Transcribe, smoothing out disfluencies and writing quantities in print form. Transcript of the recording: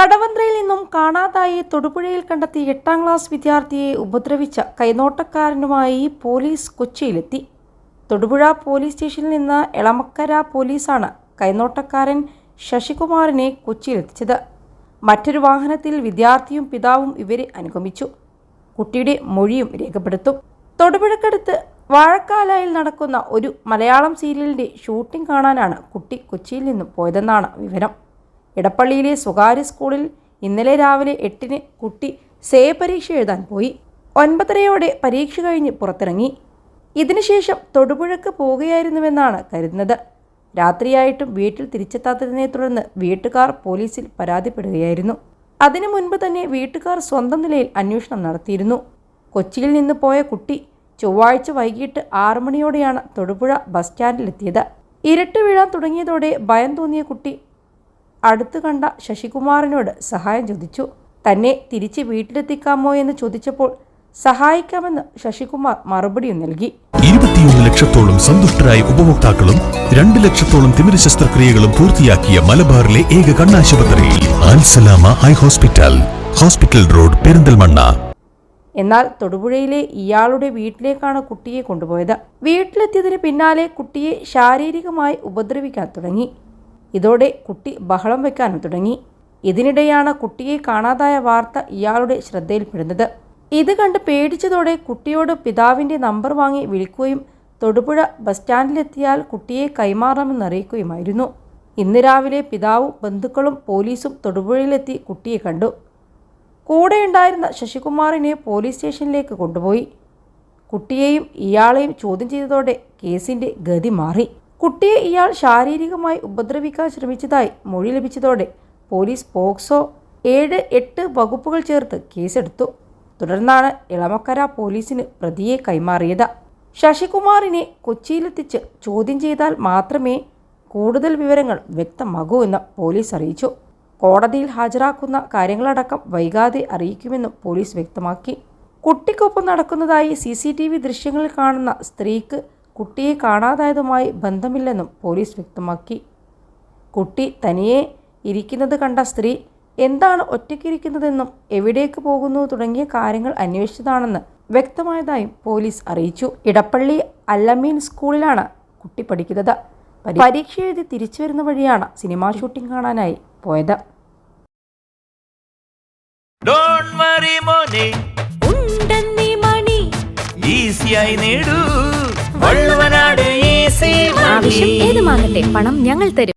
കടവന്ത്രയിൽ നിന്നും കാണാതായി തൊടുപുഴയിൽ കണ്ടെത്തിയ 8ാം ക്ലാസ് വിദ്യാർത്ഥിയെ ഉപദ്രവിച്ച കൈനോട്ടക്കാരനുമായി പോലീസ് കൊച്ചിയിലെത്തി. തൊടുപുഴ പോലീസ് സ്റ്റേഷനിൽ നിന്ന് എളമക്കര പോലീസാണ് കൈനോട്ടക്കാരൻ ശശികുമാറിനെ കൊച്ചിയിലെത്തിച്ചത്. മറ്റൊരു വാഹനത്തിൽ വിദ്യാർത്ഥിയും പിതാവും ഇവരെ അനുഗമിച്ചു. കുട്ടിയുടെ മൊഴിയും രേഖപ്പെടുത്തും. തൊടുപുഴക്കടുത്ത് വാഴക്കാലായിൽ നടക്കുന്ന ഒരു മലയാളം സീരിയലിൻ്റെ ഷൂട്ടിംഗ് കാണാനാണ് കുട്ടി കൊച്ചിയിൽ നിന്നും പോയതെന്നാണ് വിവരം. ഇടപ്പള്ളിയിലെ സ്വകാര്യ സ്കൂളിൽ ഇന്നലെ രാവിലെ 8-ന് കുട്ടി പരീക്ഷ എഴുതാൻ പോയി. 9:30-ഓടെ പരീക്ഷ കഴിഞ്ഞ് പുറത്തിറങ്ങി. ഇതിനുശേഷം തൊടുപുഴയ്ക്ക് പോവുകയായിരുന്നുവെന്നാണ് കരുതുന്നത്. രാത്രിയായിട്ടും വീട്ടിൽ തിരിച്ചെത്താത്തതിനെ തുടർന്ന് വീട്ടുകാർ പോലീസിൽ പരാതിപ്പെടുകയായിരുന്നു. അതിനു മുൻപ് തന്നെ വീട്ടുകാർ സ്വന്തം നിലയിൽ അന്വേഷണം നടത്തിയിരുന്നു. കൊച്ചിയിൽ നിന്ന് പോയ കുട്ടി ചൊവ്വാഴ്ച വൈകിട്ട് 6 മണിയോടെയാണ് തൊടുപുഴ ബസ് സ്റ്റാൻഡിലെത്തിയത്. ഇരുട്ട് വീഴാൻ തുടങ്ങിയതോടെ ഭയം തോന്നിയ കുട്ടി അടുത്ത് കണ്ട ശശികുമാറിനോട് സഹായം ചോദിച്ചു. തന്നെ തിരിച്ച് വീട്ടിലെത്തിക്കാമോ എന്ന് ചോദിച്ചപ്പോൾ സഹായിക്കാമെന്ന് ശശികുമാർ മറുപടിയും നൽകി. 21 ലക്ഷത്തോളം സന്തുഷ്ടരായ ഉപഭോക്താക്കളും 2 ലക്ഷത്തോളം തിമിര ശസ്ത്രക്രിയകളും പൂർത്തിയാക്കിയ മലബാറിലെ ഏക കണ്ണാശുപത്രി Al Salama high hospital, hospital road, Perinthalmanna. എന്നാൽ തൊടുപുഴയിലെ ഇയാളുടെ വീട്ടിലേക്കാണ് കുട്ടിയെ കൊണ്ടുപോയത്. വീട്ടിലെത്തിയതിന് പിന്നാലെ കുട്ടിയെ ശാരീരികമായി ഉപദ്രവിക്കാൻ തുടങ്ങി. ഇതോടെ കുട്ടി ബഹളം വയ്ക്കാനും തുടങ്ങി. ഇതിനിടെയാണ് കുട്ടിയെ കാണാതായ വാർത്ത ഇയാളുടെ ശ്രദ്ധയിൽപ്പെടുന്നത്. ഇത് കണ്ട് പേടിച്ചതോടെ കുട്ടിയോട് പിതാവിൻ്റെ നമ്പർ വാങ്ങി വിളിക്കുകയും തൊടുപുഴ ബസ് സ്റ്റാൻഡിലെത്തിയാൽ കുട്ടിയെ കൈമാറാമെന്ന് അറിയിക്കുകയുമായിരുന്നു. ഇന്ന് രാവിലെ പിതാവും ബന്ധുക്കളും പോലീസും തൊടുപുഴയിലെത്തി കുട്ടിയെ കണ്ടു. കൂടെയുണ്ടായിരുന്ന ശശികുമാറിനെ പോലീസ് സ്റ്റേഷനിലേക്ക് കൊണ്ടുപോയി. കുട്ടിയെയും ഇയാളെയും ചോദ്യം ചെയ്തതോടെ കേസിൻ്റെ ഗതി മാറി. കുട്ടിയെ ഇയാൾ ശാരീരികമായി ഉപദ്രവിക്കാൻ ശ്രമിച്ചതായി മൊഴി ലഭിച്ചതോടെ പോലീസ് പോക്സോ 7, 8 വകുപ്പുകൾ ചേർത്ത് കേസെടുത്തു. തുടർന്നാണ് എളമക്കര പോലീസിന് പ്രതിയെ കൈമാറിയത്. ശശികുമാറിനെ കൊച്ചിയിലെത്തിച്ച് ചോദ്യം ചെയ്താൽ മാത്രമേ കൂടുതൽ വിവരങ്ങൾ വ്യക്തമാകൂ എന്ന് പോലീസ് അറിയിച്ചു. കോടതിയിൽ ഹാജരാക്കുന്ന കാര്യങ്ങളടക്കം വൈകാതെ അറിയിക്കുമെന്നും പോലീസ് വ്യക്തമാക്കി. കുട്ടിക്കൊപ്പം നടക്കുന്നതായി CCTV ദൃശ്യങ്ങളിൽ കാണുന്ന സ്ത്രീക്ക് കുട്ടിയെ കാണാതായതുമായി ബന്ധമില്ലെന്നും പോലീസ് വ്യക്തമാക്കി. കുട്ടി തനിയെ ഇരിക്കുന്നത് കണ്ട സ്ത്രീ എന്താണ് ഒറ്റയ്ക്കിരിക്കുന്നതെന്നും എവിടേക്ക് പോകുന്നു തുടങ്ങിയ കാര്യങ്ങൾ അന്വേഷിച്ചതാണെന്ന് വ്യക്തമായതായും പോലീസ് അറിയിച്ചു. ഇടപ്പള്ളി അല്ലമീൻ സ്കൂളിലാണ് കുട്ടി പഠിക്കുന്നത്. പരീക്ഷ എഴുതി തിരിച്ചു വരുന്ന വഴിയാണ് സിനിമാ ഷൂട്ടിംഗ് കാണാനായി പോയത്. ആവശ്യം ഏതുമാകട്ടെ, പണം ഞങ്ങൾ തരും.